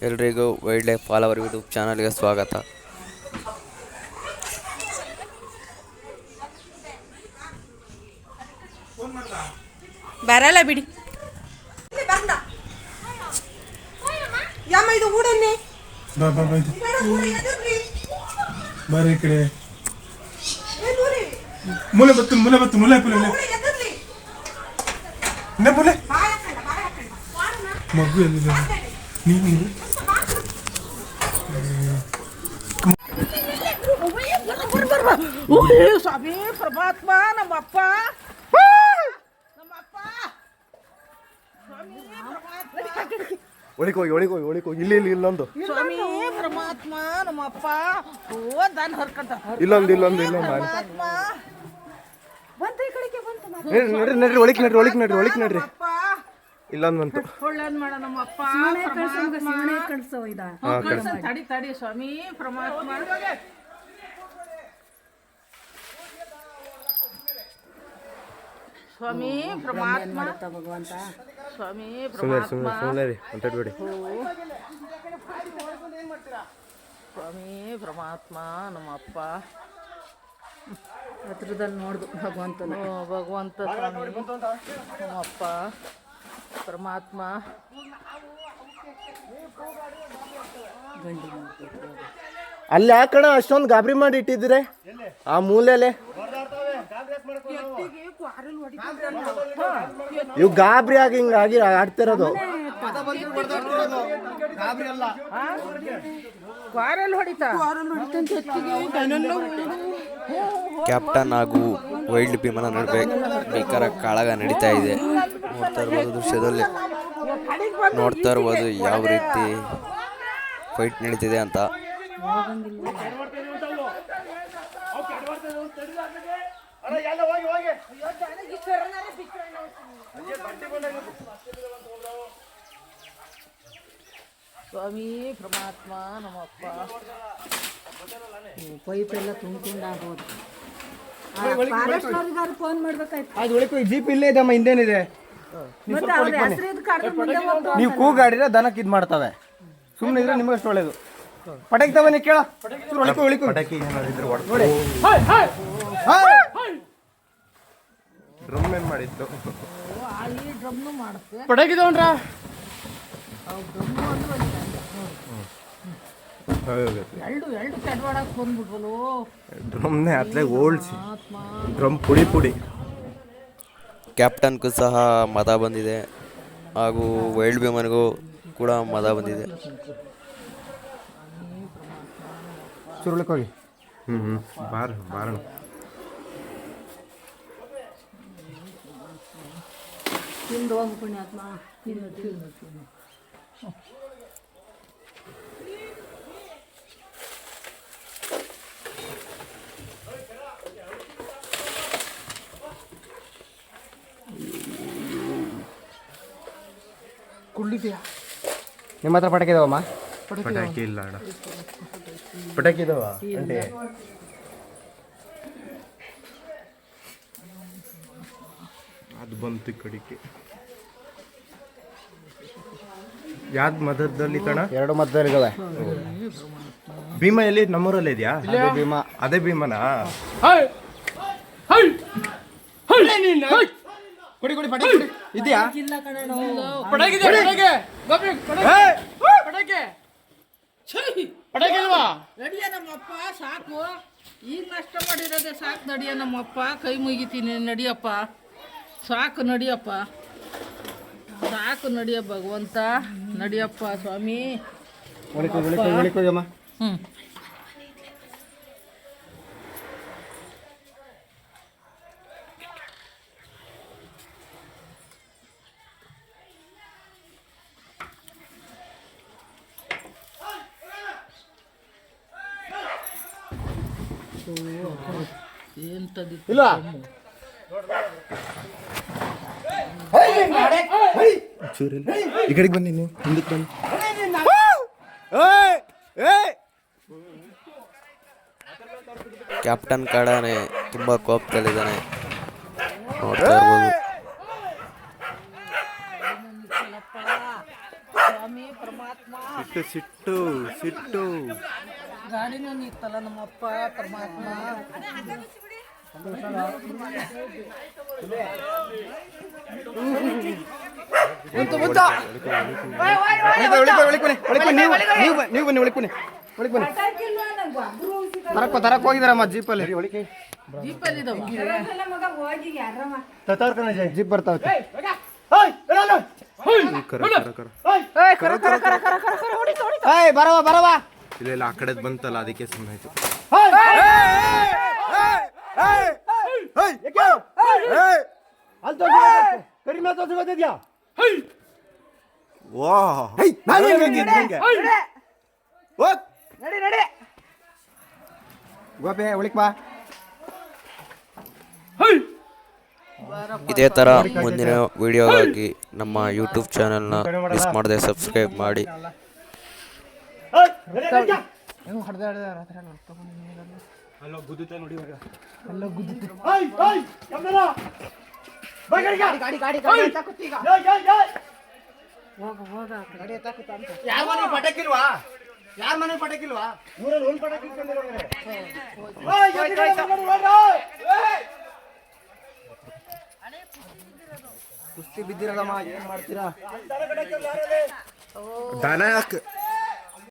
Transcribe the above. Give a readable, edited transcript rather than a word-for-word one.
ಎಲ್ರಿಗೂ wild life follower YouTube ಚಾನಲ್ಗೆ ಸ್ವಾಗತ. ಬರಲ್ಲ ಬಿಡಿ. ಬಾರಿ ಈ ಕಡೆ ಮೂಲೆ ಬತ್ತು ಮೂಲೆ ಬತ್ತು ಮೂಲೆ ಪುಲೆ ಮೂಲೆ ಮಗು ಎಲ್ಲಿದೆ ನೀವು ಸ್ವಾಮಿ ಪರಮಾತ್ಮ ನಮ್ಮಪ್ಪ ಒಳಿಕೋಗಿ ಇಲ್ಲಿ ಇಲ್ಲೊಂದು ಸ್ವಾಮಿ ಪರಮಾತ್ಮ ನಮ್ಮಪ್ಪ ಓ ದಾನ್ ಹರ್ಕಂತ ಇಲ್ಲೊಂದು ಪರಮಾತ್ಮ ನಡ್ರಿ ಒಳಿಕ್ ನಡ್ರಿ ಇಲ್ಲೊಂದು ಬಂತು ಒಳ್ಳೇದ್ ಮಾಡ ನಮ್ಮಪ್ಪ ತಡಿ ತಡಿ ಸ್ವಾಮಿ ಪರಮಾತ್ಮ ಸ್ವಾಮಿ ಪರಮಾತ್ಮ ಭಗವಂತ ಸ್ವಾಮಿ ಪರಮಾತ್ಮ ಅಂತೇಳ್ಬೇಡಿ ಸ್ವಾಮಿ ಪರಮಾತ್ಮ ನಮ್ಮಪ್ಪ ಹತ್ರದಲ್ಲಿ ನೋಡ್ದು ಭಗವಂತನ ಭಗವಂತ ಸ್ವಾಮಿ ನಮ್ಮಪ್ಪ ಪರಮಾತ್ಮ ಅಲ್ಲಿ ಯಾಕಣ ಅಷ್ಟೊಂದು ಗಾಬರಿ ಮಾಡಿ ಇಟ್ಟಿದ್ರೆ ಆ ಮೂಲೆಲೆ ಇವು ಗಾಬರಿ ಆಗಿ ಹಿಂಗಾಗಿ ಆಡ್ತಿರೋದು. ಕ್ಯಾಪ್ಟನ್ ಹಾಗೂ ವೈಲ್ಡ್ ಭೀಮನ ನಡುವೆ ಭೀಕರ ಕಾಳಗ ನಡೀತಾ ಇದೆ. ನೋಡ್ತಾ ಇರ್ಬೋದು ದೃಶ್ಯದಲ್ಲಿ ನೋಡ್ತಾ ಇರ್ಬೋದು ಯಾವ ರೀತಿ ಫೈಟ್ ನಡೀತಿದೆ ಅಂತ. ಸ್ವಾಮಿ ಪರಮಾತ್ಮ ನಮ್ಮಪ್ಪ ಪೈಪ್ ಎಲ್ಲ ತುಂಬಿಕೊಂಡಾಗ್ಬೋದು. ಫೋನ್ ಮಾಡ್ಬೇಕಾಯ್ತು. ಅದು ಒಳಗೆ ಜೀಪ್ ಇಲ್ಲೇ ಇದಮ್ಮ, ಹಿಂದೇನಿದೆ ನೀವು ಕೂಗಾಡಿದ್ರೆ ದನಕ್ಕೆ ಇದು ಮಾಡ್ತವೆ. ಸುಮ್ಮನೆ ಇದ್ರೆ ನಿಮಗಷ್ಟು ಒಳ್ಳೇದು. ಪಟಾಕಿ ತಗೊಂಡು ಕೇಳ ಪಟಾಕಿ ಡ್ರಮ್ ಏನ್ ಮಾಡಿತ್ತು ಪಟಾಕಿ ತಗೊಂಡ್ರ ಡ್ರಮ್ನೇ ಅತ್ಲೆ ಓಲ್ಸಿ ಡ್ರಮ್ ಪುಡಿ ಕ್ಯಾಪ್ಟನ್ಗೂ ಸಹ ಮದ ಬಂದಿದೆ ಹಾಗೂ ವೈಲ್ಡ್ ಭೀಮನಿಗೂ ಕೂಡ ಮದ ಬಂದಿದೆ. ಸುರುಳಿಕೋಗಿ ಬಾರಣ ತಿಂದು ಹೋಗು ಪುಣ್ಯಾತ್ಮ. ನಿಮ್ಮ ಹತ್ರ ಪಟಾಕಿ ಇದಾವಮ್ಮ? ಪಟಾಕಿ ಇಲ್ಲ ಅಣ್ಣ. ಪಟಾಕಿ ಇದಾವ ಅಂಟೆ ಅದು ಬಂತು ಕಡಿಕೆ. ಯಾವ್ದು ಮಧ್ಯದಲ್ಲಿ ಕಣ? ಎರಡು ಮಧ್ಯದಲ್ಲಿ ಇದಾವೆ. ಭೀಮ ಎಲ್ಲಿ? ನಮ್ಮೂರಲ್ಲಿ ಇದೆಯಾ ಭೀಮ? ಅದೇ ಭೀಮನಾ? ಕೊಡಿ ಇದೆಯಾ? ನಡಿಯ ನಮ್ಮಪ್ಪ ಸಾಕು, ಈಗ ನಷ್ಟ ಮಾಡಿರೋದೆ ಸಾಕು. ನಡಿಯ ನಮ್ಮಪ್ಪ, ಕೈ ಮುಗಿತೀನಿ. ನಡಿಯಪ್ಪ ಸಾಕು, ನಡಿಯಪ್ಪ ಸಾಕು, ನಡಿಯ ಭಗವಂತ, ನಡಿಯಪ್ಪ ಸ್ವಾಮಿ. ಇಲ್ಲ ಈ ಕಡೆಗೆ ಬನ್ನಿ, ನೀವು ಹಿಂದಕ್ಕೆ ಬನ್ನಿ. ಕ್ಯಾಪ್ಟನ್ ಕಡನೆ ತುಂಬ ಕೋಪದಲ್ಲಿದ್ದಾನೆ, ನೋಡ್ತಾ ಇರ್ಬೋದು. ಸ್ವಾಮಿ ಪರಮಾತ್ಮ ಸಿಟ್ಟು ಸಿಟ್ಟು ಸಿಟ್ಟು. ಗಾಡಿನೂ ನಿತ್ತಲ್ಲ ನಮ್ಮಪ್ಪ ಪರಮಾತ್ಮ. ನೀವು ಬನ್ನಿ ಒಳಗೆ ಬನ್ನಿ ಒಳಗೆ ಬನ್ನಿ. ತರಕ್ ಹೋಗಿದಾರಮ್ಮ ಜೀಪಲ್ಲಿ. ಜೀಪಲ್ಲಿ ಜೀಪ್ ಬರ್ತಾವೆ. ಬರವ ಇಲ್ಲ ಆ ಕಡೆ ಬಂತಲ್ಲ ಅದಕ್ಕೆ ಸುಮ್ಮನೆ ಆಯ್ತು. ಕಡಿಮೆ ತೋರಿಸಿದ್ಯಾ? ಗೋಪೆ ಒಳಿಕ್ ಬಾ. ಇದೇ ಥರ ಮುಂದಿನ ವಿಡಿಯೋಗಾಗಿ ನಮ್ಮ ಯೂಟ್ಯೂಬ್ ಚಾನಲ್ನ ಮಿಸ್ ಮಾಡದೆ ಸಬ್ಸ್ಕ್ರೈಬ್ ಮಾಡಿ. ಯಾರ ಮನೆ ಪಟಾಕಿಲ್ವಾ? ಯಾರ ಮನೆ ಪಟಾಕಿಲ್ವಾ? ಊರಲ್ಲಿ ಒಂದು ಪಟಾಕಿ ಕುಸ್ತಿ ಬಿದ್ದಿರಲ್ಲಮ್ಮ, ಏನ್ ಮಾಡ್ತೀರಾ? ದನ